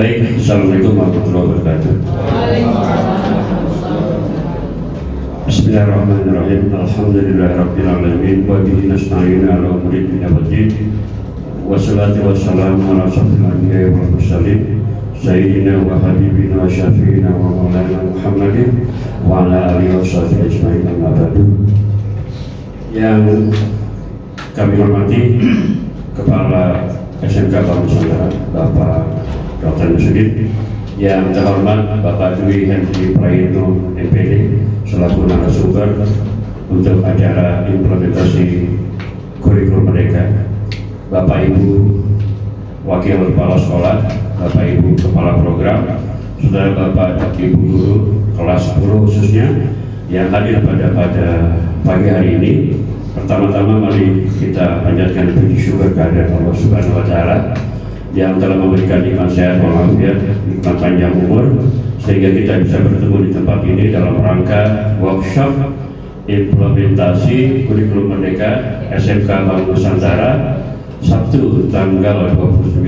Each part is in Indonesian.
Baik, Assalamualaikum warahmatullahi wabarakatuh. Bismillahirrahmanirrahim. Alhamdulillahirabbil alamin wa bihi nasta'inu ala umuri dunya waddin. Wassalatu wassalamu ala asyrofil anbiya'i wal mursalin sayyidina wa habibina wa syafi'ina wa maulana Muhammadin wa ala alihi wa sahbihi ajma'in amma ba'du. Yang kami hormati Kepala SMK Bank Nusantara Bapak Dr. Nusudin, yang terhormat Bapak Dwi Hendri Prayitno MPD selaku narasumber untuk acara implementasi kurikulum Merdeka, Bapak Ibu Wakil Kepala Sekolah, Bapak Ibu Kepala Program, Saudara Bapak Ibu Guru kelas 10 khususnya yang hadir pada pagi hari ini. Pertama-tama mari kita panjatkan puji syukur kehadirat Allah Subhanahu wa Ta'ala yang telah memberikan nikmat sehat walafiat, nikmat panjang umur, sehingga kita bisa bertemu di tempat ini dalam rangka workshop implementasi kurikulum Merdeka SMK Bank Nusantara Sabtu tanggal 29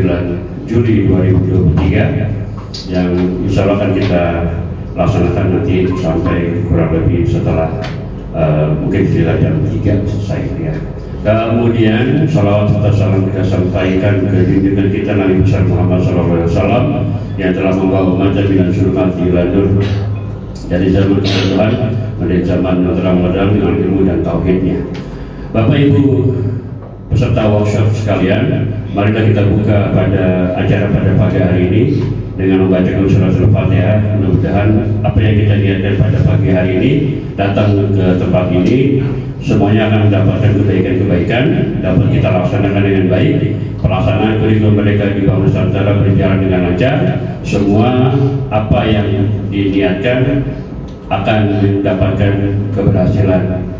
Juli 2023 yang insya Allah akan kita laksanakan nanti sampai kurang lebih setelah mungkin sekitar jam 3 selesai ya. Kemudian salawat serta salam kita sampaikan ke junjungan kita Nabi besar Muhammad SAW yang telah membawa umat jaminan surga ila nur dari zaman ke Tuhan menuju zaman yang terang benderang dengan ilmu dan tauhidnya. Bapak Ibu peserta workshop sekalian, marilah kita buka pada acara pada pagi hari ini dengan membacakan surat Al-Fatihah. Mudah-mudahan apa yang kita niatkan pada pagi hari ini datang ke tempat ini semuanya akan mendapatkan kebaikan-kebaikan, dapat kita laksanakan dengan baik. Pelaksanaan kurikulum Merdeka di Bank Nusantara berjalan dengan lancar. Semua apa yang diniatkan akan mendapatkan keberhasilan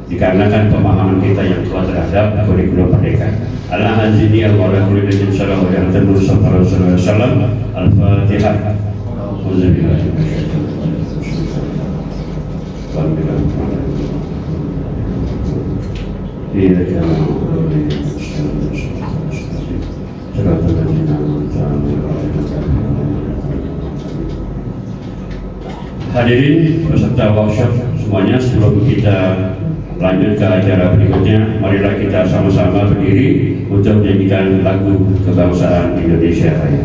dikarenakan pemahaman kita yang kuat terhadap kurikulum Merdeka. Al-Hazini al-Walakuluddin Salam wa Yahtanur Sallallahu Salam Al-Fatihah. Hadirin peserta workshop semuanya, sebelum kita lanjut ke acara berikutnya, marilah kita sama-sama berdiri untuk menyanyikan lagu kebangsaan Indonesia Raya.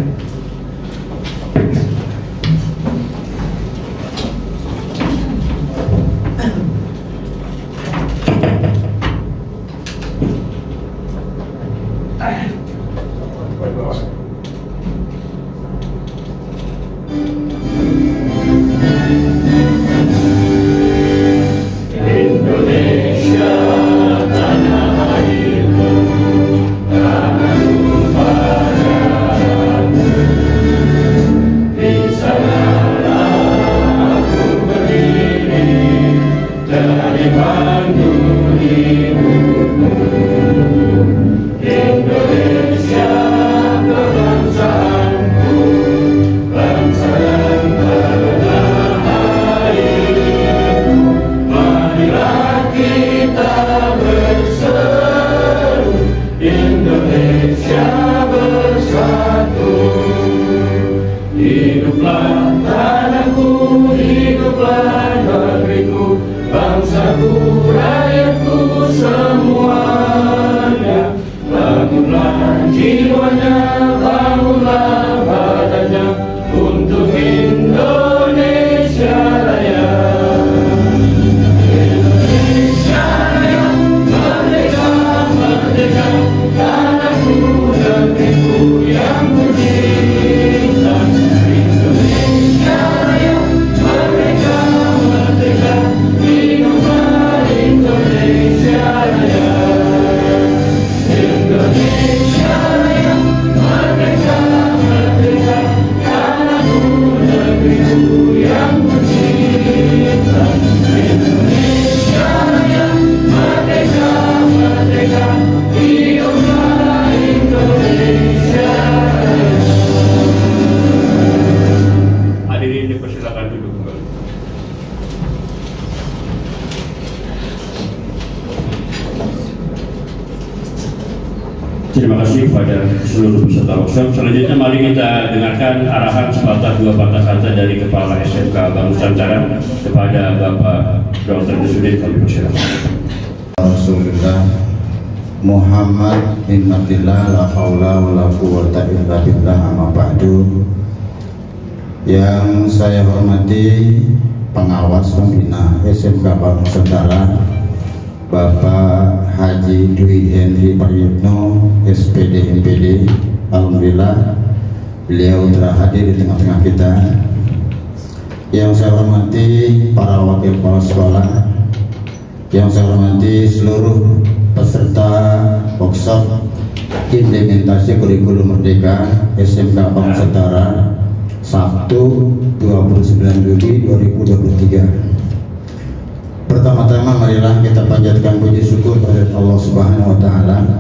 Hiduplah tanahku, hiduplah negeriku, bangsaku, rakyatku semua. Terima kasih kepada seluruh peserta workshop. Selanjutnya mari kita dengarkan arahan sepatah dua patah kata dari Kepala SMK Bank Nusantara kepada Bapak Dr. Nusudin. Kami persilakan. Rasulullah Muhammad bin Abdillah la haula wa la quwwata illa billah amma ba'du. Yang saya hormati pengawas pembina SMK Bank Nusantara Bapak Haji Dwi Henry Prayitno SPD MPD. Alhamdulillah beliau telah hadir di tengah-tengah kita. Yang saya hormati para wakil kepala sekolah, yang saya hormati seluruh peserta workshop implementasi kurikulum Merdeka SMK Bank Nusantara Sabtu 29 Juli 2023. Pertama-tama marilah kita panjatkan puji syukur kepada Allah Subhanahu wa taala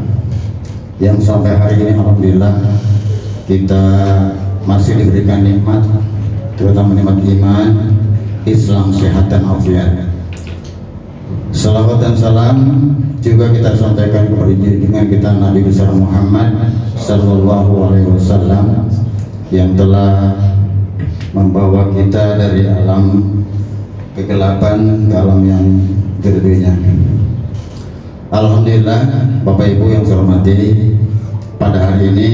yang sampai hari ini alhamdulillah kita masih diberikan nikmat, terutama nikmat iman, Islam, sehat dan afiat. Salawat dan salam juga kita sampaikan kepada junjungan kita Nabi besar Muhammad sallallahu alaihi wasallam yang telah membawa kita dari alam kegelapan ke alam yang terdunia. Alhamdulillah Bapak Ibu yang saya hormati, pada hari ini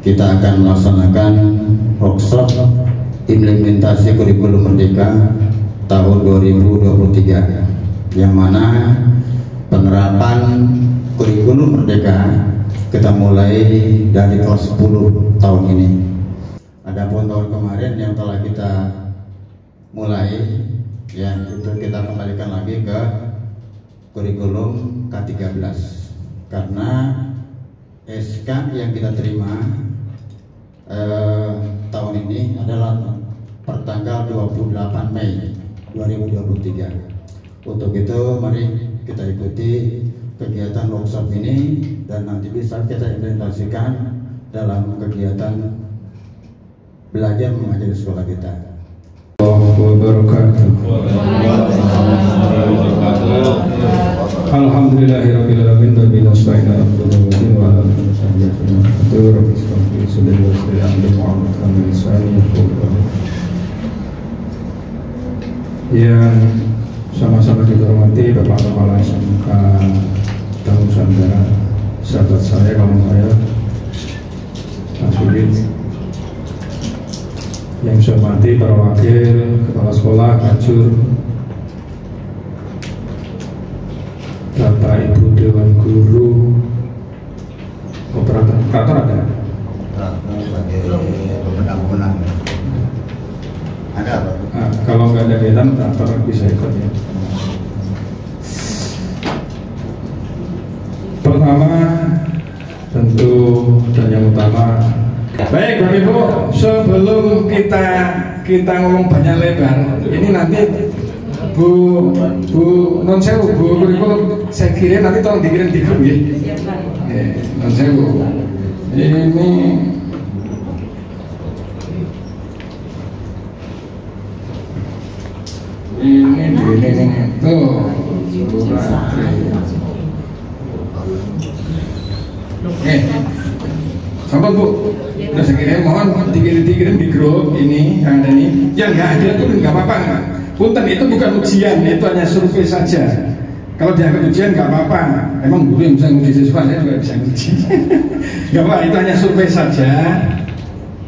kita akan melaksanakan workshop implementasi kurikulum Merdeka tahun 2023, yang mana penerapan kurikulum Merdeka kita mulai dari kelas 10 tahun ini. Adapun tahun kemarin yang telah kita mulai, ya itu kita kembalikan lagi ke kurikulum K13 karena SK yang kita terima tahun ini adalah pertanggal 28 Mei 2023. Untuk itu mari kita ikuti kegiatan workshop ini dan nanti bisa kita implementasikan dalam kegiatan belajar mengajar di sekolah kita. Alhamdulillahirabbil alamin wa bihi nasta'in wa ala yang sama-sama kita hormati Bapak Kepala SMK Bank Nusantara, sahabat saya, kawan saya, Mas Udin, yang saya hormati para wakil kepala sekolah, kajur, Bapak Ibu Dewan Guru, operator ada? Ada apa? Nah, kalau nggak ada kegiatan, operator bisa ikut ya. Pertama, tentu dan yang utama. Baik Bapak Ibu, sebelum kita ngomong banyak lebar, ini nanti Bu non sewu, Bu kurikulum saya kirim, nanti tolong dikirim di grup ya. Non sewu. Ini tuh. Sahabat Bu, udah saya kirim, mohon dikirim di grup ini yang ada ini. Yang nggak ada tuh nggak apa-apa. Punten, itu bukan ujian, itu hanya survei saja. Kalau dianggap ujian nggak apa-apa. Emang guru yang bisa nguji siswa, saya juga bisa nguji. Nggak apa, itu hanya survei saja.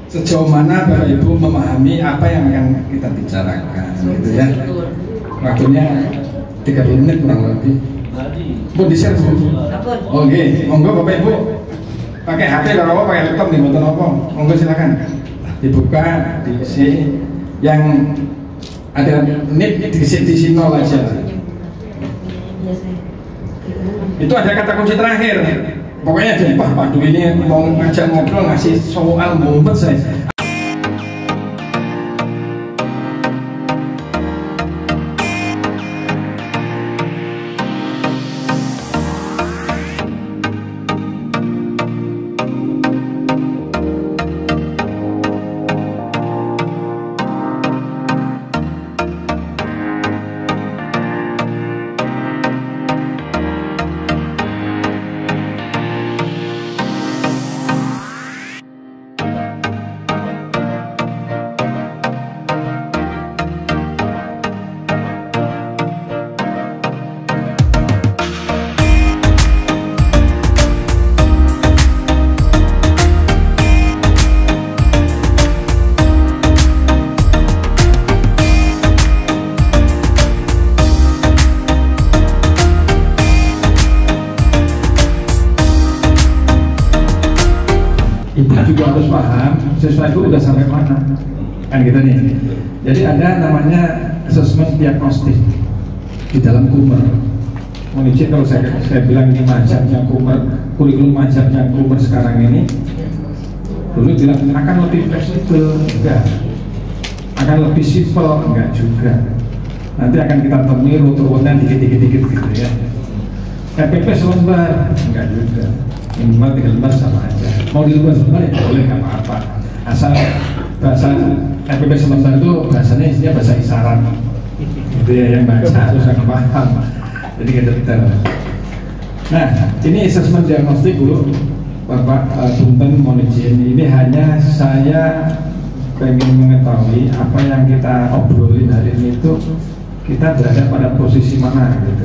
Sejauh mana Bapak Ibu memahami apa yang akan kita bicarakan, gitu ya. Waktunya 30 menit kurang lebih. Bu, di-share Bu. Oke, monggo Bapak Ibu. Pakai HP kalau apa, pakai laptop di motor apa, monggo silakan. Dibuka, diisi. Yang ada nip di nol aja. Itu ada kata kunci terakhir. Pokoknya jadi Pak Dwi ini mau ngajak ngobrol, ngasih soal mumpet saya. harus paham siswa itu udah sampai mana, kan gitu nih. Jadi ada namanya asesmen diagnostik di dalam Kummer. Mohon izin kalau saya bilang ini mazhabnya Kummer, kurikulum mazhabnya Kummer sekarang ini, dulu bilang akan lebih fleksibel, enggak, akan lebih simpel, enggak juga. Nanti akan kita temui rute-rutenya dikit-dikit gitu ya. RPP selembar, enggak juga. Minimal 3 lembar sama aja. Mau di lembar selembar ya boleh, nggak apa-apa. Asal bahasa RPP selembar itu bahasanya isinya bahasa isyarat. Itu ya yang baca harus akan paham. Jadi kita. Nah, ini asesmen diagnostik dulu, Bapak Punten mohon izin. Ini hanya saya pengen mengetahui apa yang kita obrolin hari ini itu kita berada pada posisi mana gitu.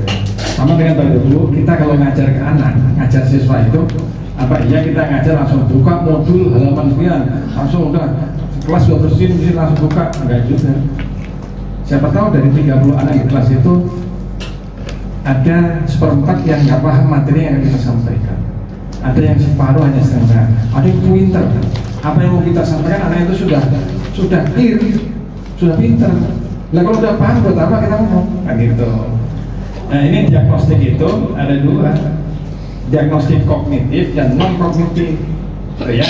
Sama dengan dulu kita kalau ngajar ke anak, ngajar siswa itu apa iya kita ngajar langsung buka modul halaman sekian, langsung udah kelas 2 bersin langsung buka, enggak juga. Siapa tahu dari 30 anak di kelas itu ada 1/4 yang nggak paham materi yang kita sampaikan, ada yang separuh hanya setengah, ada yang pinter. Apa yang mau kita sampaikan anak itu sudah clear, sudah pinter. Nah kalau udah paham buat apa kita ngomong, kan gitu. Nah ini diagnostik itu ada 2, diagnostik kognitif dan non kognitif, ya.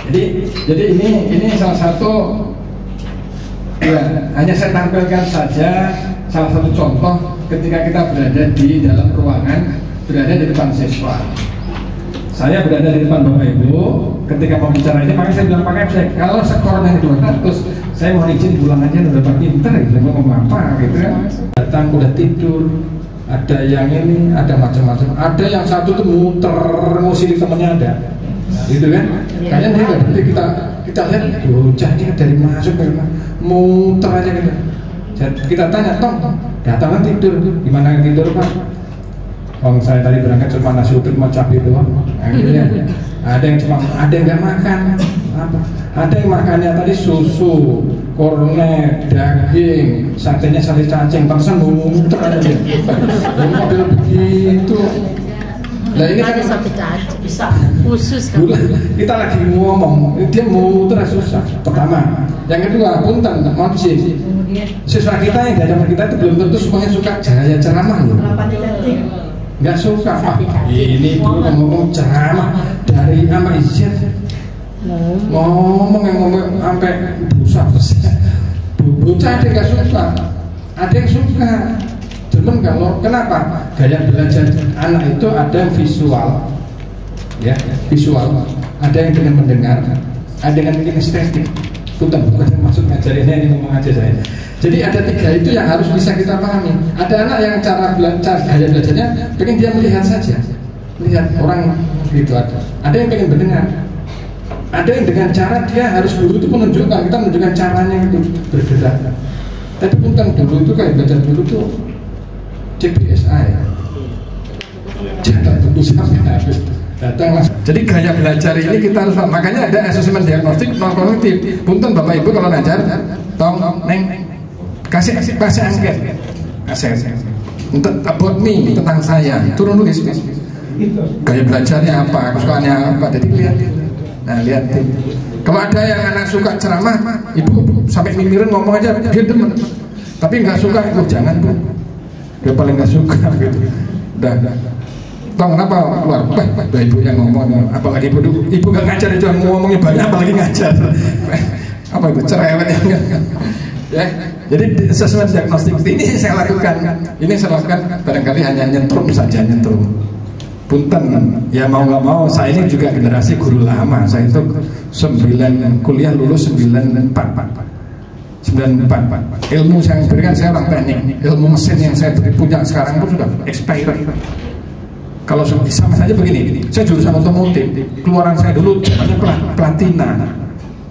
Jadi ini salah satu, ya hanya saya tampilkan saja salah satu contoh ketika kita berada di dalam ruangan, berada di depan siswa. Saya berada di depan Bapak Ibu ketika mau bicara ini, makanya saya bilang pakai saya kalau skornya 200, saya mohon izin pulang aja udah Bapak pinter gitu, mau ngomong apa gitu kan. Datang udah tidur, ada yang ini, ada macam-macam, ada yang satu tuh muter ngusir temennya ada, gitu kan? Kayaknya dia nggak berarti kita lihat bocah dia dari masuk ke muter aja gitu. Kita tanya, Tom, datang tidur, gimana tidur Pak? Saya tadi berangkat cuma nasi uduk mau cabai doang. Akhirnya ada yang nggak makan, ada yang makannya tadi susu, kornet, daging, satenya sate cacing, bangsa muter aja. Jadi model begitu. Nah ini kan sate cacing bisa khusus kan? Kita lagi ngomong, dia muter susah. Pertama, yang kedua punten, mohon izin. Siswa kita yang di hadapan kita itu belum tentu semuanya suka gaya ceramah loh. Nggak suka, ini tuh ngomong ceramah dari ama izin, ngomong sampai busa, bocah ada nggak suka, ada yang suka. Cuman kalau kenapa gaya belajar anak itu ada yang visual, ya visual, ada yang dengan mendengar, ada yang kinestetik. Bukan yang maksud ngajarinnya ini ngomong aja saya. Jadi ada 3 itu yang harus bisa kita pahami. Ada anak yang cara gaya belajarnya pengen dia melihat saja, melihat orang gitu ada. Ada yang pengen mendengar. Ada yang dengan cara dia harus guru itu menunjukkan, kita menunjukkan caranya itu bergerak. Tapi bukan dulu itu kayak belajar dulu tuh CBSI. Jangan tunggu sampai habis. Datanglah. Jadi gaya belajar ini kita harus, makanya ada asesmen diagnostik non kognitif. Punten Bapak Ibu kalau ngajar, tong neng kasih angket, about me, tentang saya, turun nulis gaya belajarnya apa, kesukaannya apa, jadi lihat. Nah lihat. Kalau ada yang anak suka ceramah, ibu sampai mimirin ngomong aja, dia demen. Tapi nggak suka, ibu jangan Bu, dia paling nggak suka gitu. Udah. Tong kenapa keluar? Udah ibu yang ngomong, apalagi ibu gak ngajar itu ngomongnya banyak, apalagi ngajar. Apa itu cerewet yang enggak? Ya, jadi sesuai diagnostik ini saya lakukan. Ini saya lakukan barangkali hanya nyentrum saja, nyentrum. Punten, ya mau nggak mau, saya ini juga generasi guru lama. Saya itu kuliah lulus 94. Ilmu yang berikan saya orang teknik, ilmu mesin yang saya punya sekarang pun sudah expired. Kalau sama saja begini, saya jurusan otomotif, keluaran saya dulu zamannya platina,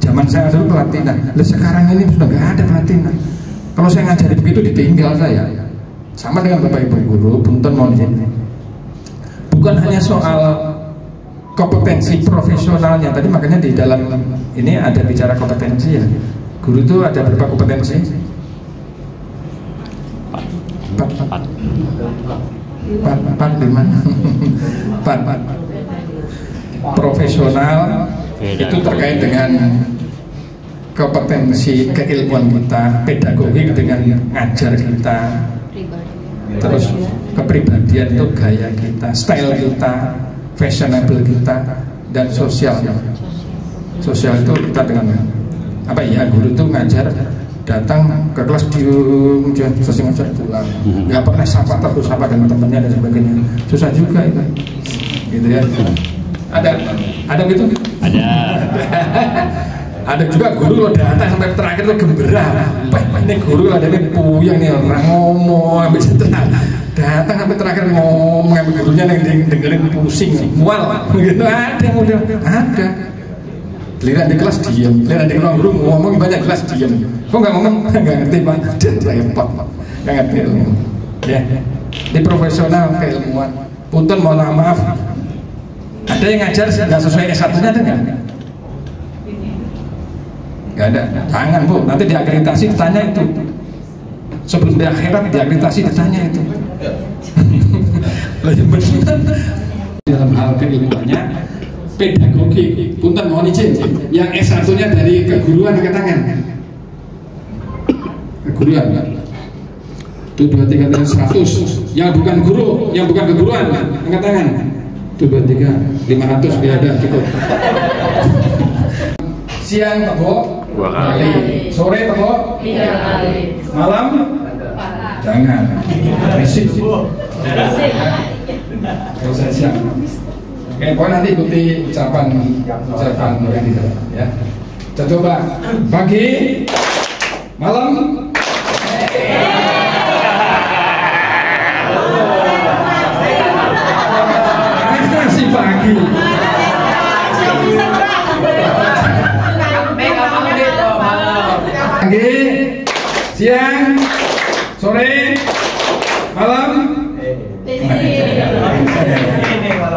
zaman saya dulu platina. Lalu sekarang ini sudah nggak ada platina. Kalau saya ngajari begitu ditinggal saya. Sama dengan Bapak Ibu guru, punten mohon izin. Bukan hanya soal kompetensi profesionalnya tadi, makanya di dalam ini ada bicara kompetensi ya. Guru itu ada berapa kompetensi? 4 profesional, itu terkait dengan kompetensi keilmuan kita, pedagogik dengan ngajar kita, terus kepribadian itu gaya kita, style kita, fashionable kita, dan sosial. Sosial itu kita dengan apa ya, guru itu ngajar datang ke kelas diem, selesai ngajar pulang, nggak pernah sapa terus sapa dengan temennya dan sebagainya, susah juga itu, gitu ya. Ada gitu? Ada. Ada juga guru lo datang sampai terakhir lo gembira, ini guru ada nih puyeng nih orang ngomong sampai citra, datang sampai terakhir ngomong sampai gurunya yang dengerin pusing, mual, gitu. Ada. Giliran di kelas diam, giliran di ruang guru ngomong banyak kelas diam. Kok nggak ngomong? Nggak ngerti pak, dan repot, nggak ngerti ilmu. Ya, di profesional keilmuan. Punten mohon maaf, ada yang ngajar nggak sesuai S1-nya ada nggak? Nggak ada. Jangan bu, nanti diakreditasi ditanya itu. Sebelum di akhirat diakreditasi ditanya itu. Dalam hal keilmuannya, pedagogi, punten mohon izin, yang S1-nya dari keguruan angkat tangan. Keguruan. 1, 2, 3, 100. Yang bukan guru, yang bukan keguruan angkat tangan. 1, 2, 3, 500 biar ada cukup. Siang tebo 2 kali, sore tebo 3 kali, malam jangan berisik. Selesai siang. Oke, pokoknya nanti ikuti ucapan yang tidak ya. Kita coba pagi, malam, masih pagi. Pagi, siang, sore, malam.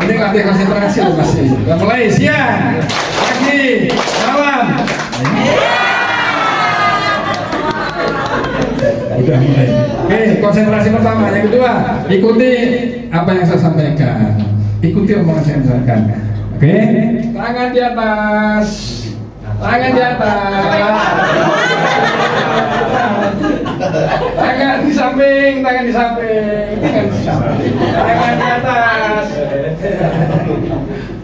Ini latih konsentrasi loh masih. Udah mulai siang, pagi, malam. Udah mulai. Oke, konsentrasi pertama. Yang kedua, ikuti apa yang saya sampaikan. Ikuti omongan saya sampaikan. Oke, tangan di atas. Tangan di atas. Tangan di samping, tangan di samping, tangan di atas.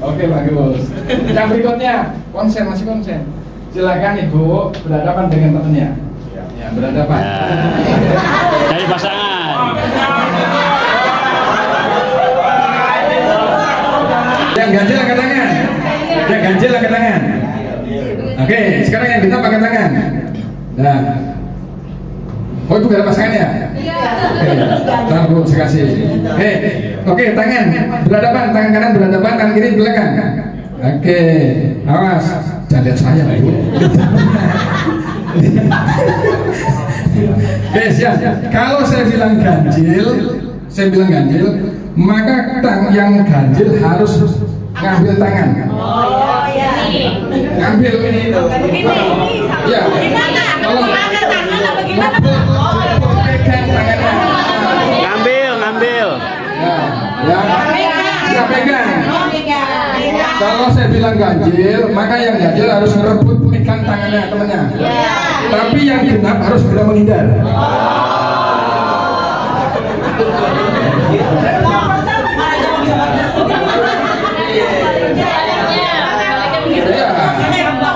Oke bagus. Yang berikutnya konsen, masih konsen. Silakan ibu berhadapan dengan temannya. Ya berhadapan. Cari pasangan. Yang ganjil angkat tangan. Yang ganjil angkat tangan. Oke, sekarang yang genap angkat tangan. Nah. Oh itu gak ada pasangan ya? Iya. Tangan bu, saya kasih. Oke, tangan berhadapan, tangan kanan berhadapan, tangan kiri belakang. Oke, awas, jangan lihat saya bu. Oke, siap. Kalau saya bilang ganjil, maka yang ganjil harus ngambil tangan. Oh iya. Ngambil ini. Ya. Kalau ngambil. Ya pegang. Kalau saya bilang ganjil, maka yang ganjil harus merebut pegang tangannya temannya. Tapi yang genap harus segera menghindar.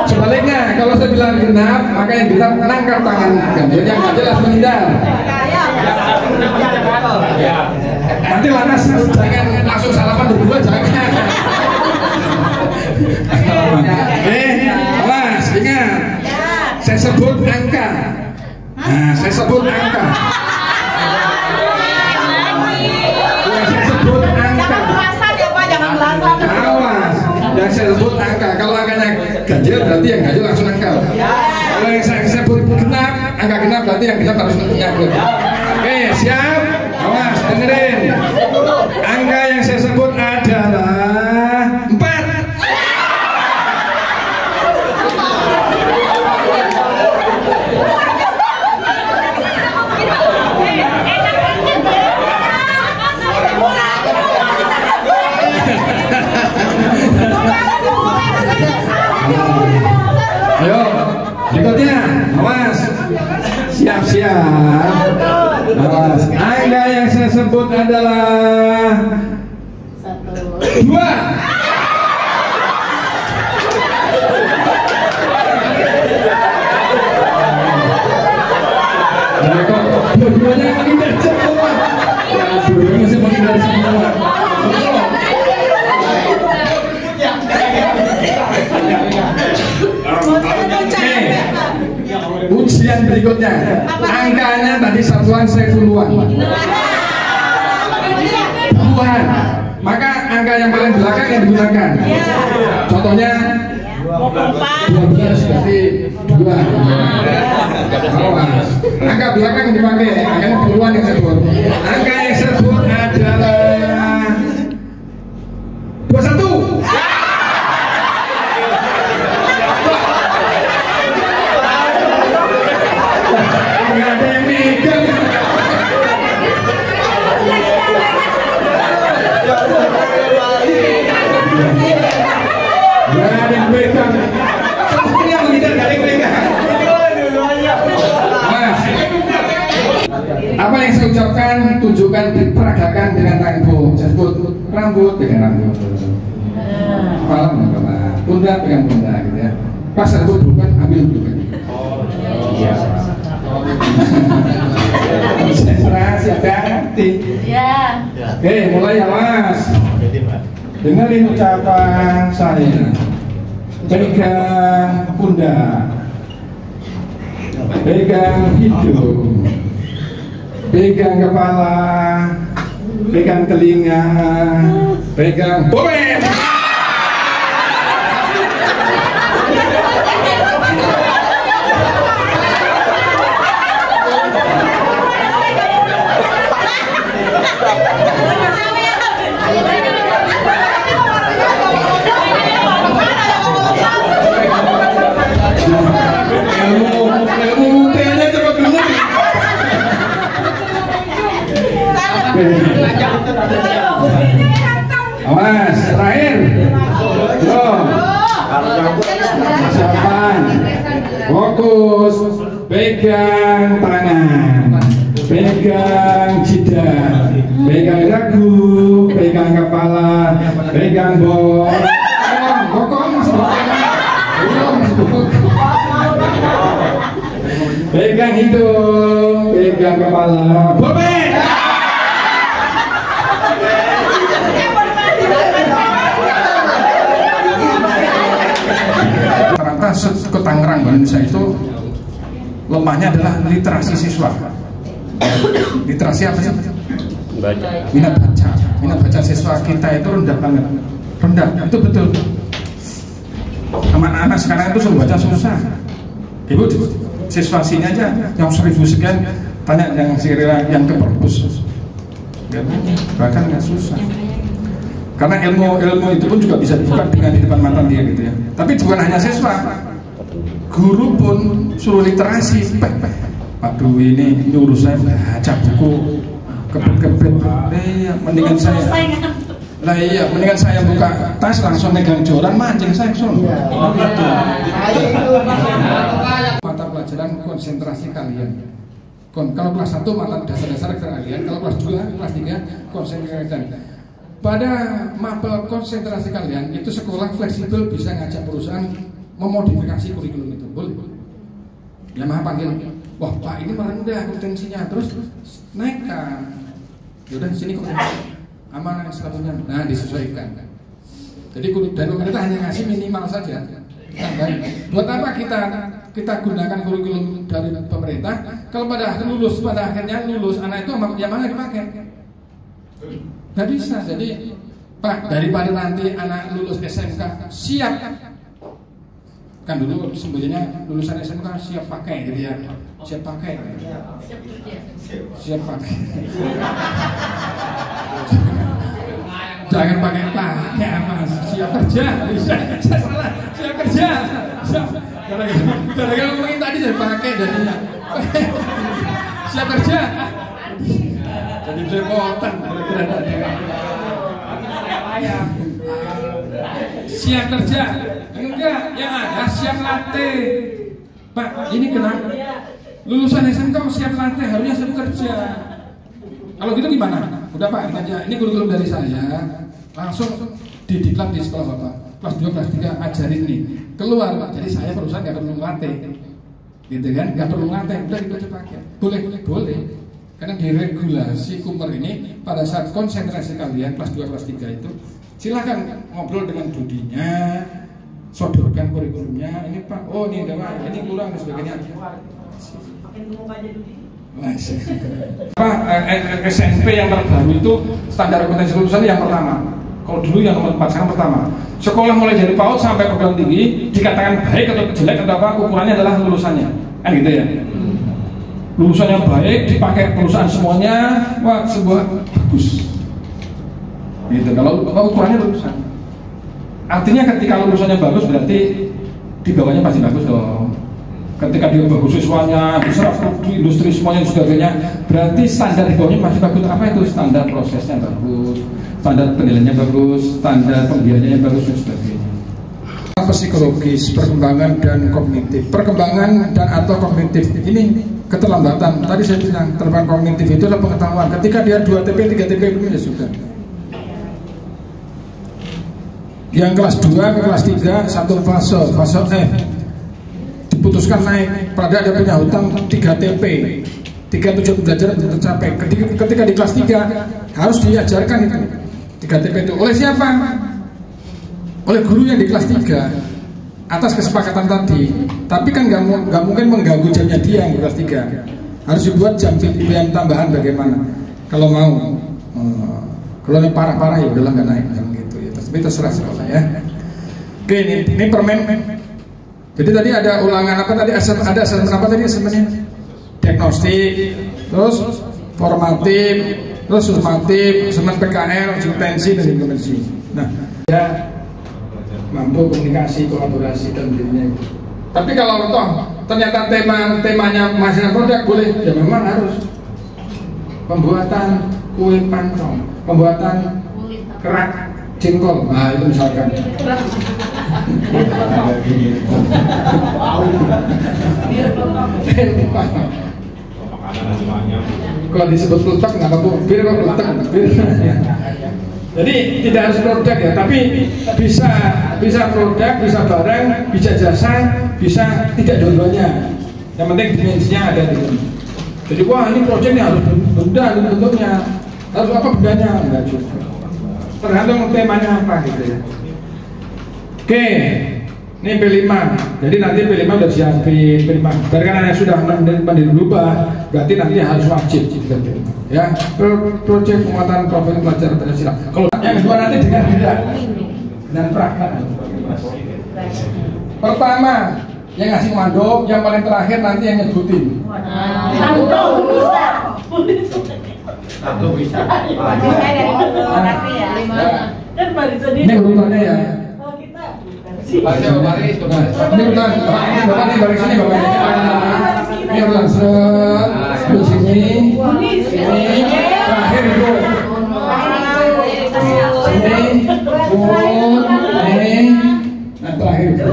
Sebaliknya, kalau saya bilang genap, maka yang genap menangkap tangan ganjil, yang ganjil harus menghindar. Nanti lantas jangan langsung salaman berdua, jangan. Awas, ingat. Saya sebut angka. Nah, saya sebut angka. Saya sebut angka. Awas. Yang saya sebut angka. Kalau angkanya ganjil berarti yang ganjil langsung angka. Kalau yang saya sebut genap, angka genap berarti yang genap harus ngangkut. Oke, siap. Awas, dengerin. Angka yang saya sebut adalah 4. Siap-siap. Awas. Angka yang saya sebut adalah 2. Nah, kok dua-duanya menghindar semua. Dua-duanya masih menghindar semua. Ujian berikutnya, angkanya tadi satuan saya puluhan, maka angka yang paling belakang yang digunakan. Contohnya 12 berarti 2. Angka belakang yang dipakai, angkanya puluhan yang saya sebut. Angka yang saya sebut adalah 21. Apa yang saya ucapkan, tunjukkan, diperagakan dengan rambut. Saya sebut rambut dengan rambut, kepala dengan kepala, pundak dengan pundak, gitu ya. Pas saya sebut bukan, ambil bukan. Iya. Konsentrasi, hati-hati. Oke, mulai ya Mas. Dengerin ucapan saya. Pegang pundak, pegang hidung, pegang kepala, pegang telinga, pegang bobek. Awas, terakhir. Ucapan. Fokus. Pegang tangan, pegang jidat, pegang dagu, pegang kepala, pegang bokong, pegang hidung, pegang kepala, bobek. Rata-rata ke Tangerang, Indonesia itu lemahnya adalah literasi siswa. Literasi apa sih? Minat baca siswa kita itu rendah banget. Rendah, itu betul. Anak-anak sekarang itu suruh baca susah. Ibu, siswa sini aja yang 1000 sekian, tanya yang sirila yang ke perpus, bahkan nggak susah. Karena ilmu itu pun juga bisa dibuka dengan di depan mata dia gitu ya. Tapi bukan hanya siswa, guru pun suruh literasi. Pak Dwi ini nyuruh saya baca buku kebet-kebet. Mendingan saya buka tas langsung megang joran mancing saya kesana. Mata pelajaran konsentrasi kalian. Kalau kelas 1 mata dasar-dasar kalian, kalau kelas 2, kelas 3 konsentrasi kalian. Pada mapel konsentrasi kalian itu sekolah fleksibel bisa ngajak perusahaan memodifikasi kurikulum itu, boleh? Ya maaf panggil, wah Pak ini merendah kompetensinya, terus naikkan. Yaudah sini kok aman statusnya, nah disesuaikan. Jadi dan pemerintah hanya ngasih minimal saja. Buat apa kita gunakan kurikulum dari pemerintah kalau pada akhirnya lulus anak itu yang mana dipakai? Nggak bisa. Jadi Pak, daripada nanti anak lulus SMK siap, kan dulu sembunyinya lulusan SMK siap pakai gitu ya, siap pakai jangan pakai Mas, siap kerja bisa. Salah, siap kerja gara-gara ngomongin tadi saya pakai jadinya siap kerja jadi belepotan siap kerja enggak, yang ada siap latih. Pak ini kenapa Lulusan SMK siap lantai, harusnya siap kerja. Kalau gitu gimana? Udah Pak, ini aja. Ini kurikulum dari saya. Langsung didiklat di sekolah Bapak. Kelas 2, kelas 3 ajarin nih. Keluar Pak. Jadi saya perusahaan nggak perlu ngelatih. Gitu kan? Nggak perlu ngelatih. Udah itu aja pakai. Boleh. Karena di regulasi Kumper ini pada saat konsentrasi kalian kelas 2, kelas 3 itu silakan ngobrol dengan dudinya, sodorkan kurikulumnya. Ini Pak, oh ini udah Pak, ini kurang dan sebagainya. SMP yang terbaru itu standar kompetensi lulusan yang pertama. Kalau dulu yang nomor 4, sekarang pertama. Sekolah mulai dari PAUD sampai perguruan tinggi dikatakan baik atau jelek atau apa, ukurannya adalah lulusannya, kan gitu ya. Lulusannya baik, dipakai perusahaan semuanya, wah sebuah bagus. Gitu. Kalau ukurannya lulusan, artinya ketika lulusannya bagus berarti di bawahnya pasti bagus dong. Ketika dia bagus siswanya, berserap di industri semuanya dan sebagainya, berarti standar di bawahnya masih bagus. Apa itu? Standar prosesnya bagus, standar penilaiannya bagus, standar pembiayaannya bagus dan sebagainya. Psikologis, perkembangan dan kognitif. Perkembangan dan atau kognitif ini keterlambatan. Tadi saya bilang terlambatan kognitif itu adalah pengetahuan. Ketika dia 2 TP, 3 TP itu ya sudah. Yang kelas 2 ke kelas 3 satu fase F diputuskan naik. Pada ada punya hutang 3 TP, 3 tujuan belajar tercapai. Ketika di kelas 3 harus diajarkan itu 3 TP itu oleh siapa? Oleh guru yang di kelas 3 atas kesepakatan tadi. Tapi kan nggak mungkin mengganggu jamnya dia yang di kelas 3. Harus dibuat jam pilihan tambahan bagaimana. Kalau mau, kalau ini parah-parah ya udahlah nggak naik gitu ya. Tapi terserah sekolah ya. Oke, ini permen. Jadi tadi ada ulangan apa tadi? Ada asesmen apa tadi asesmennya? Diagnostik, terus formatif, terus sumatif, asesmen PKL, kompetensi dan implementasi. Nah, ya mampu komunikasi, kolaborasi dan dirinya. Tapi kalau toh ternyata temanya masalah produk boleh, ya memang harus pembuatan kue pancong, pembuatan kerak jengkol. Nah itu misalkan. Kalau disebut letak nggak apa-apa, bir kok letak, bir. Jadi tidak harus produk ya, tapi bisa produk, bisa barang, bisa jasa, bisa tidak dua-duanya. Yang penting dimensinya ada di sini. Jadi wah ini proyeknya harus benda bentuknya, harus apa bendanya, enggak juga. Tergantung temanya apa gitu ya. Oke, ini P5. Jadi nanti P5 udah siapin P5. Karena yang sudah mandiri berubah, berarti nanti harus wajib ya. Proyek penguatan profil pelajar Pancasila. Kalau yang kedua nanti dengan beda dan praktek. Pertama yang ngasih mandok, yang paling terakhir nanti yang nyebutin. Satu bisa. Ini urutannya ya. Baca baris, ini urutan. Bapak nih baris ini bapak ini. Ini urutan set, di sini, ini terakhir itu. Ini, ini, nah terakhir itu.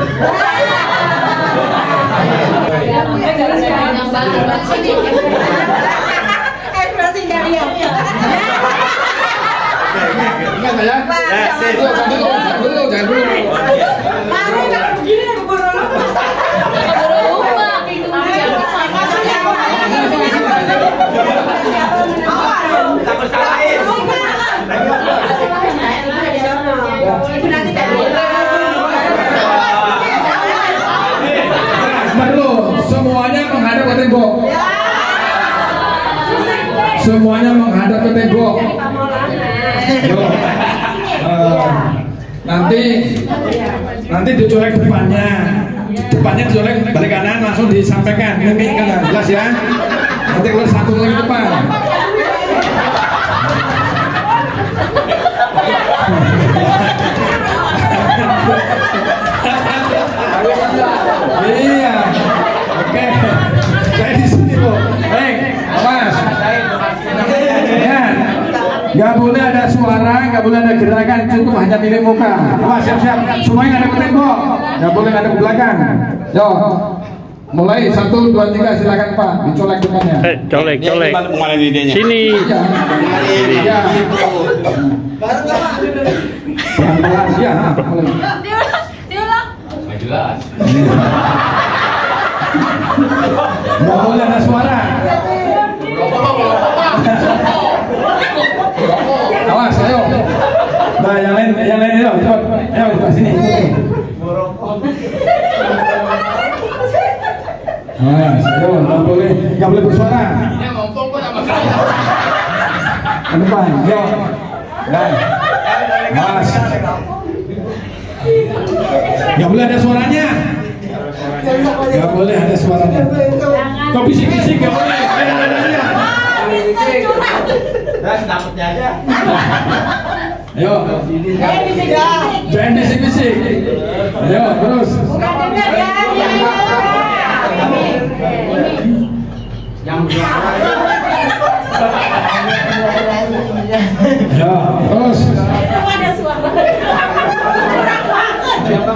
Jangan dulu. Semuanya menghadap ke tembok. Semuanya menghadap ke tembok. Nanti dicolek depannya dicolek balik kanan langsung disampaikan. Ini kan jelas ya. Nanti kalau satu lagi depan. Iya. Oke. Saya di sini, Bu. Baik, Mas. Ya. Gak boleh ada suara, gak boleh ada gerakan, cukup hanya milik muka. Wah, siap-siap. Semuanya ada ke tembok. Gak boleh ada ke belakang. Yo. Mulai 1, 2, 3 silakan Pak, dicolek depannya. Colek. Sini. Ya. Pelan-pelan ya, mulai. Diulang. Jelas. Nggak boleh ada suara. Awas, ayo. Nah, yang lain ayo, cepat. Ayo, ke sini. Awas, ayo, nggak boleh bersuara. Ini ngomong kok sama saya. Ke depan, ayo. Nah, awas. Nggak boleh ada suaranya. Nggak boleh ada suaranya. Kau bisik-bisik nggak boleh. Dapatnya aja. Ayo. Jangan bisik-bisik. Ayo terus. Ayo terus. Ada suara.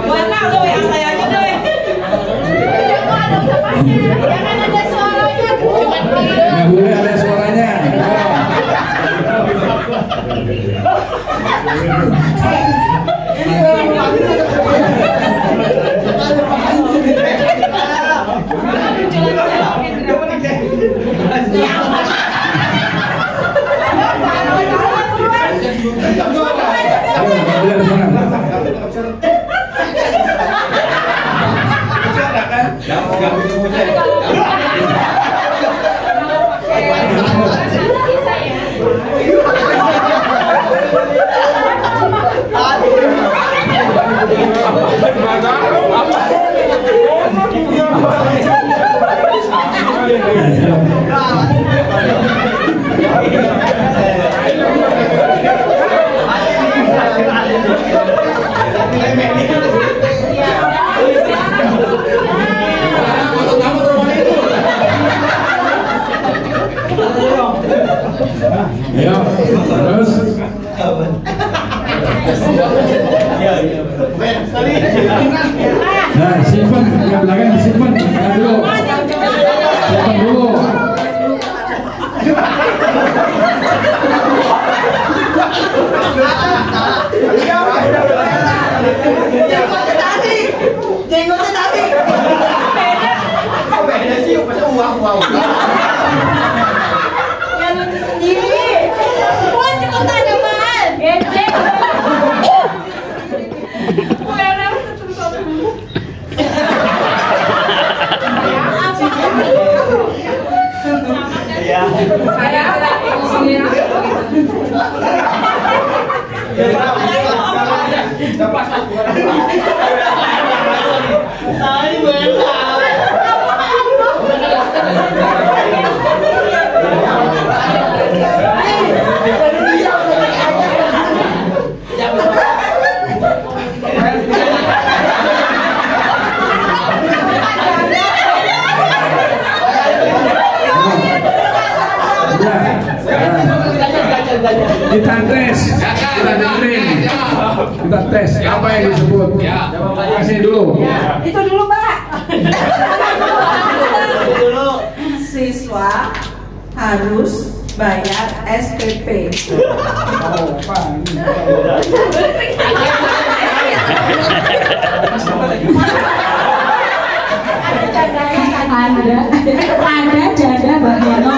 Mana lo yang sayangnya deh. Jangan ada suaranya. Nggak boleh ada suaranya. Ayo, terus. Nah, simpan yang belakang disimpan. Simpan dulu. Simpan dulu. Jenggotnya tadi. Beda sih, masa uang. Ya lucu sendiri. Wah, cepetan apaan? Gecek. Kita tes, kita dengerin, kita tes apa yang disebut. Kasih dulu. Itu dulu, Pak. Siswa harus bayar SPP. Ada janda Bagiono.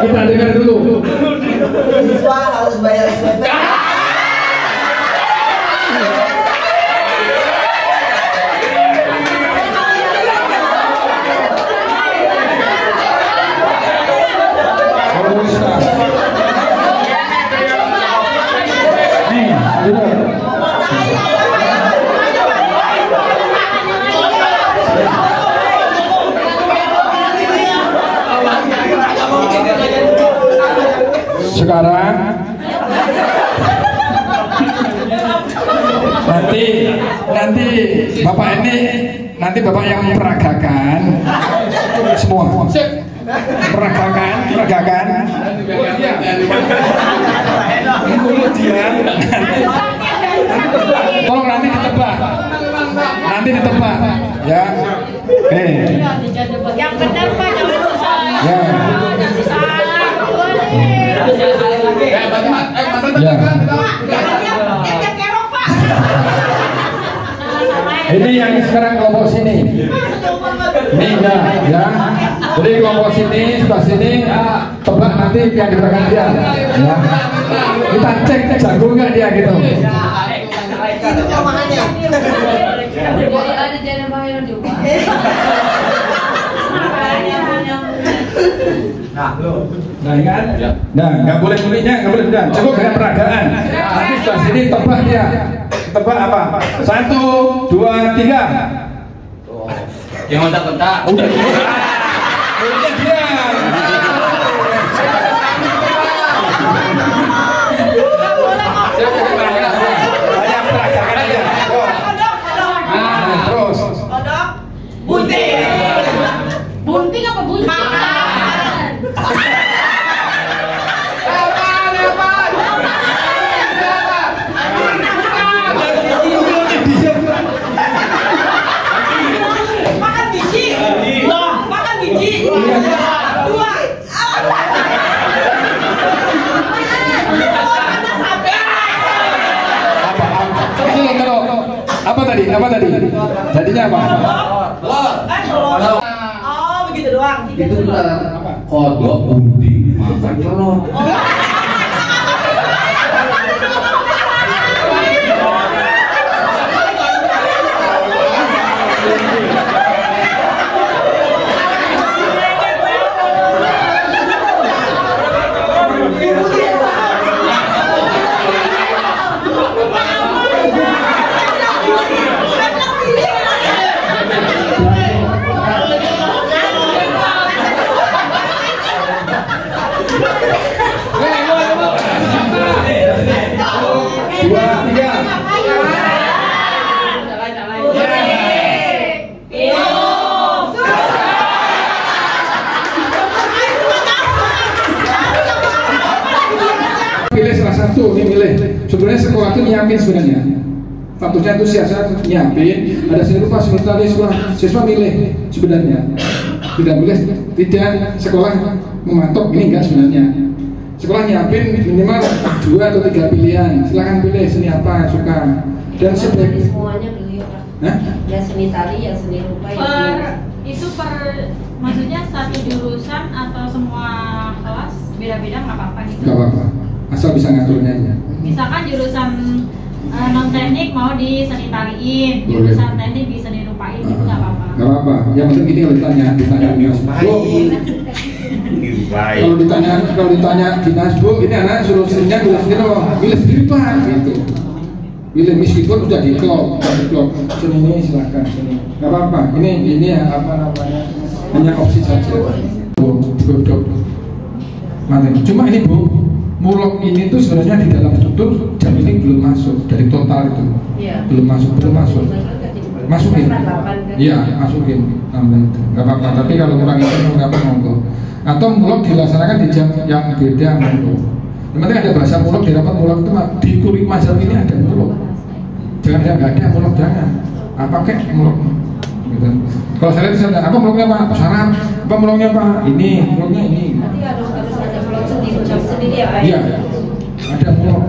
Kita dengar dulu. Siswa harus bayar SPP. Sekarang nanti bapak ini bapak yang memperagakan semua. Peragakan. Kemudian tolong nanti ditebak. Ya. Oke. Yang benar Pak, jangan susah. Ya. Jangan susah. Ini yang sekarang kelompok sini. Ini ya. Jadi kelompok sini, sebelah sini, tebak nanti yang di belakang dia. Ya. Kita cek jago nggak dia gitu. Itu kelemahannya. Ada jalan bahaya juga. Nah, kan? Nah, nggak boleh mulainya, nggak boleh udah. Cukup dengan peragaan. Nanti sebelah sini tebak dia. Tebak apa? 1, 2, 3. Yang kontak-kontak. Udah. Mulainya dia. Banyak peragakan aja. Nah, terus. Bunting. Bunting apa bunting? Makan biji. Makan biji. Dua. Apa tadi? Jadinya apa? Oh, begitu doang. Itu kodok undi makan telur. Sebenarnya sekolah itu nyiapin sebenarnya. Fakultasnya itu siasat nyiapin. Ada seni rupa, seni tari, siswa milih sebenarnya. Tidak boleh tidak sekolah mematok ini enggak sebenarnya. Sekolah nyiapin minimal 2 atau 3 pilihan. Silahkan pilih seni apa yang suka. Dan semuanya beliau Pak. Nah? Ya seni tari, ya seni rupa, ya itu maksudnya satu jurusan atau semua kelas beda-beda nggak apa-apa gitu? Nggak apa-apa. Asal bisa ngaturnya aja. Misalkan jurusan non teknik mau di seni tariin, jurusan teknik bisa dirupain, itu nggak apa-apa. Nggak apa-apa. Yang penting gini kalau ditanya kalau ditanya dinas Bu, ini anak suruh seninya pilih sendiri loh, pilih sendiri Pak gitu. Pilih meskipun sudah diklop seni ini silahkan sini. Nggak apa-apa. Ini ya apa namanya hanya opsi saja. Bu. Cuma ini Bu. Mulok ini tuh sebenarnya di dalam struktur jam ini belum masuk dari total itu, belum masuk. Masukin, iya masukin, nggak apa-apa. Tapi kalau kurang itu nggak apa monggo. Atau mulok dilaksanakan di jam yang beda monggo. Yang penting ada bahasa mulok di rapat mulok itu di kuliah mazhab ini ada mulok. Jangan nggak ada mulok jangan. Pakai mulok. Gitu. Kalau saya lihat misalnya apa muloknya Pak? Sarap. Apa muloknya Pak? Ini muloknya ini. Nanti harus ada mulok sendiri ya Pak? Iya, ada mulok.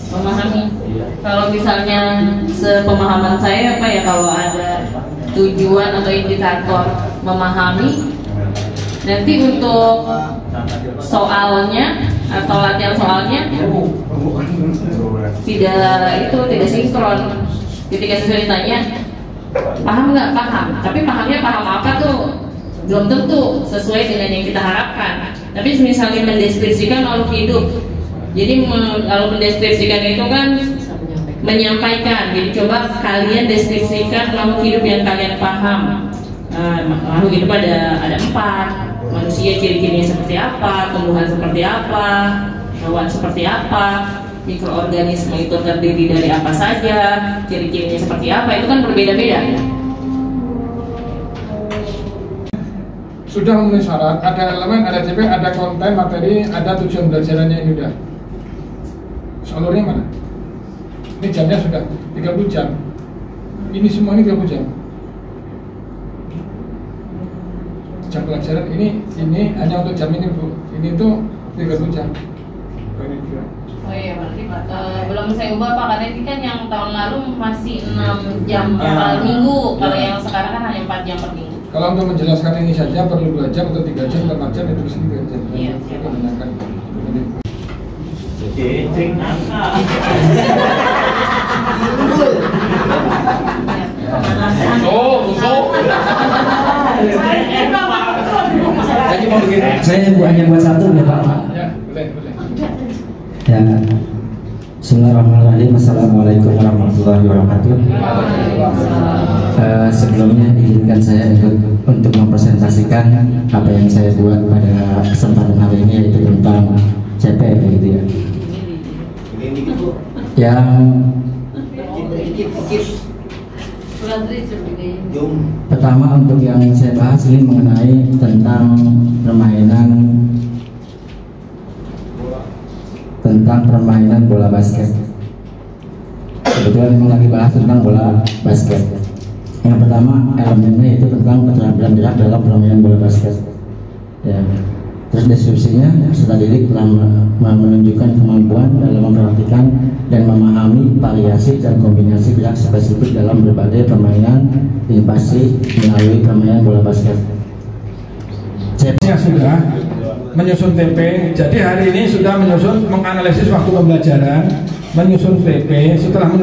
Memahami. Kalau misalnya sepemahaman saya apa ya, kalau ada tujuan atau indikator memahami. Nanti untuk soalnya atau latihan soalnya tidak sinkron. Ketika siswa ditanya paham nggak, paham, tapi pahamnya paham apa tuh belum tentu sesuai dengan yang kita harapkan. Tapi misalnya mendeskripsikan makhluk hidup, jadi kalau mendeskripsikan itu kan menyampaikan. Jadi coba kalian deskripsikan makhluk hidup yang kalian paham. Makhluk hidup ada 4. Manusia ciri-cirinya seperti apa, tumbuhan seperti apa, hewan seperti apa, mikroorganisme itu terdiri dari apa saja, ciri-cirinya seperti apa, itu kan berbeda-beda. Sudah memenuhi syarat, ada elemen, ada CP, ada konten, materi, ada tujuan belajarannya, ini udah. Alurnya mana? Ini jamnya sudah 30 jam. Ini semua ini 30 jam. Jam pelajaran ini hanya untuk jam ini, Bu. Ini tuh 30 jam. Oh iya, berarti belum saya ubah Pak, karena ini kan yang tahun lalu masih 6 jam per minggu. Kalau yang sekarang kan hanya 4 jam per minggu. Kalau untuk menjelaskan ini saja perlu 2 jam atau 3 jam atau 4 jam, itu bisa 3 jam. Iya. Saya hanya buat satu ya Pak. Ya, boleh. Ya. Bismillahirrahmanirrahim. Assalamualaikum warahmatullahi wabarakatuh. Sebelumnya izinkan saya untuk mempresentasikan apa yang saya buat pada kesempatan hari ini, yaitu tentang CP gitu ya. Yang pertama untuk yang saya bahas ini mengenai tentang permainan bola basket. Kebetulan memang lagi bahas tentang bola basket. Yang pertama elemennya itu tentang keterampilan gerak dalam permainan bola basket. Ya. Terus deskripsinya peserta didik telah menunjukkan kemampuan dalam memperhatikan dan memahami variasi dan kombinasi gerak spesifik dalam berbagai permainan invasi melalui permainan bola basket. Ya sudah menyusun TP. Jadi hari ini sudah menganalisis waktu pembelajaran, menyusun TP. Setelah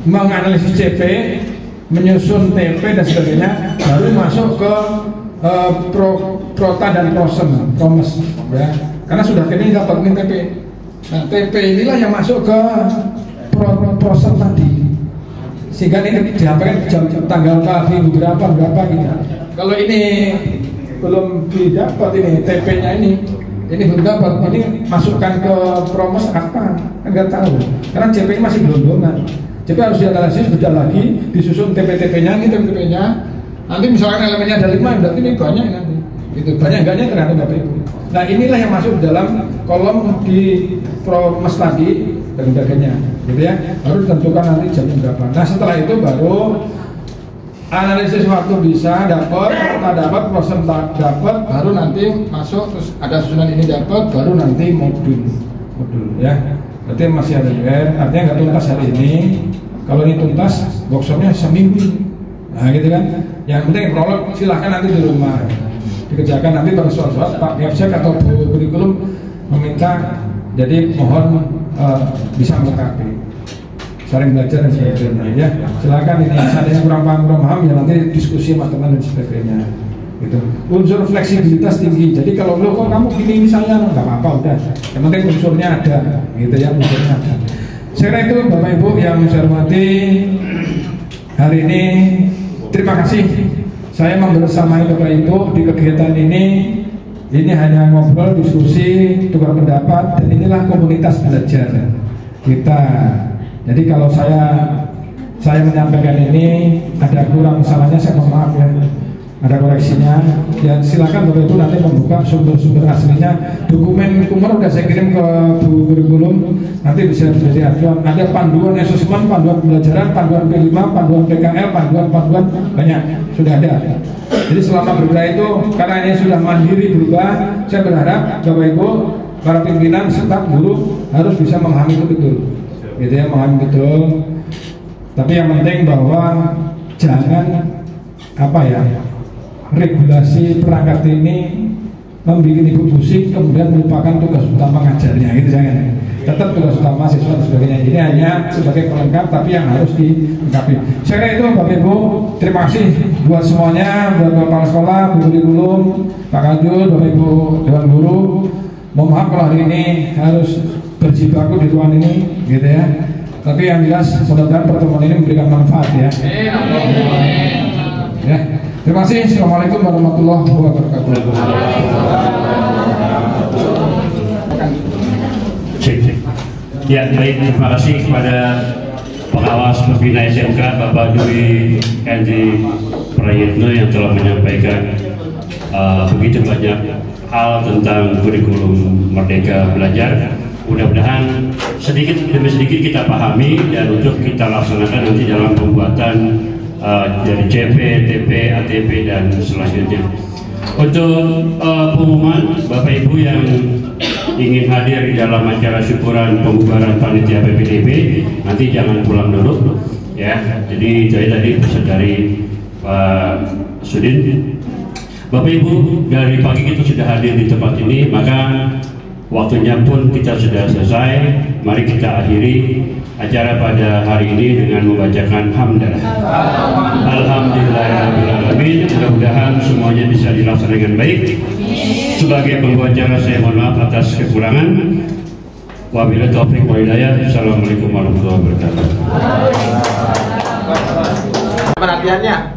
menganalisis CP, menyusun TP dan sebagainya, baru masuk ke prota dan promes ya. Karena sudah TP dapat TP. Nah, TP inilah yang masuk ke proses tadi. Sehingga ini disampaikan jam tanggal minggu berapa gitu. Kalau ini belum didapat, ini TP-nya ini belum dapat, ini masukkan ke promes apa? Kan nggak tahu. Karena CP masih gelondongan. CP harus dianalisis, beda lagi, disusun TP-TP-nya, ini TP-TP-nya. Nanti misalkan elemennya ada 5, berarti ini banyak nanti. Itu banyak enggaknya tergantung Bapak Ibu. Nah, inilah yang masuk dalam kolom di promes tadi dan sebagainya, gitu ya. Baru ditentukan nanti jam berapa. Nah, setelah itu baru analisis waktu bisa dapat, proses dapat, baru nanti masuk, terus ada susunan ini dapat, baru nanti modul ya. Berarti masih ada artinya nggak tuntas hari ini. Kalau ini tuntas, workshopnya seminggu. Nah gitu kan. Yang penting prolog silahkan nanti di rumah dikerjakan, nanti pada soal-soal Pak Gapsek atau Bu Kurikulum meminta, jadi mohon bisa melengkapi saling belajar dan sebagainya ya. Silakan ini seandainya kurang paham ya nanti diskusi sama teman dan sebagainya gitu. Unsur fleksibilitas tinggi, jadi kalau lo kok kamu gini saya nggak apa-apa, udah yang penting unsurnya ada gitu ya, unsurnya ada. Saya kira itu Bapak Ibu yang saya hormati, hari ini terima kasih saya membersamai Bapak Ibu di kegiatan ini. Ini hanya ngobrol, diskusi, tukar pendapat, dan inilah komunitas belajar kita. Jadi kalau saya menyampaikan ini ada kurang salahnya, saya mohon maaf ya, ada koreksinya. Ya silakan Bapak Ibu nanti membuka sumber-sumber aslinya. Dokumen Kumar udah saya kirim ke Bu Kurikulum, nanti bisa menjadi acuan. Ada panduan asesmen, panduan pembelajaran, panduan P5, panduan PKL, panduan banyak sudah ada. Jadi selama bergerak itu, karena ini sudah mandiri berubah, saya berharap Bapak Ibu, para pimpinan, staf, guru harus bisa memahami itu betul. Gitu ya, memahami betul. Tapi yang penting bahwa jangan apa ya, regulasi perangkat ini membuat ibu pusing kemudian melupakan tugas utama ngajarnya, gitu jangan. Tetap tugas utama siswa dan sebagainya. Ini hanya sebagai pelengkap tapi yang harus dilengkapi. Saya kira itu Bapak Ibu. Terima kasih buat semuanya, buat Bapak Kepala Sekolah, Bu Kurikulum, Pak Kadul, Bapak Ibu Dewan Guru. Mohon maaf kalau hari ini harus berjibaku di ruang ini, gitu ya. Tapi yang jelas mudah-mudahan pertemuan ini memberikan manfaat ya. Ya. Terima kasih. Assalamualaikum warahmatullahi wabarakatuh. Ya, baik, terima kasih kepada pengawas pembina SMK Bapak Dwi Henry Prayitno yang telah menyampaikan begitu banyak hal tentang kurikulum Merdeka Belajar. Mudah-mudahan sedikit demi sedikit kita pahami dan untuk kita laksanakan nanti dalam pembuatan dari CP, TP, ATP dan selanjutnya. Untuk pengumuman Bapak Ibu yang ingin hadir di dalam acara syukuran pembubaran panitia PPDB, nanti jangan pulang dulu ya. Jadi saya tadi pesan dari Pak Sudin. Bapak Ibu, dari pagi kita sudah hadir di tempat ini, maka waktunya pun kita sudah selesai. Mari kita akhiri acara pada hari ini dengan membacakan hamdalah. Alhamdulillahirrahmanirrahim. Mudah-mudahan semuanya bisa dilaksanakan dengan baik. Sebagai pembuat acara saya mohon maaf atas kekurangan. Wabillahi taufiq wal hidayah. Assalamualaikum warahmatullahi wabarakatuh. Perhatiannya.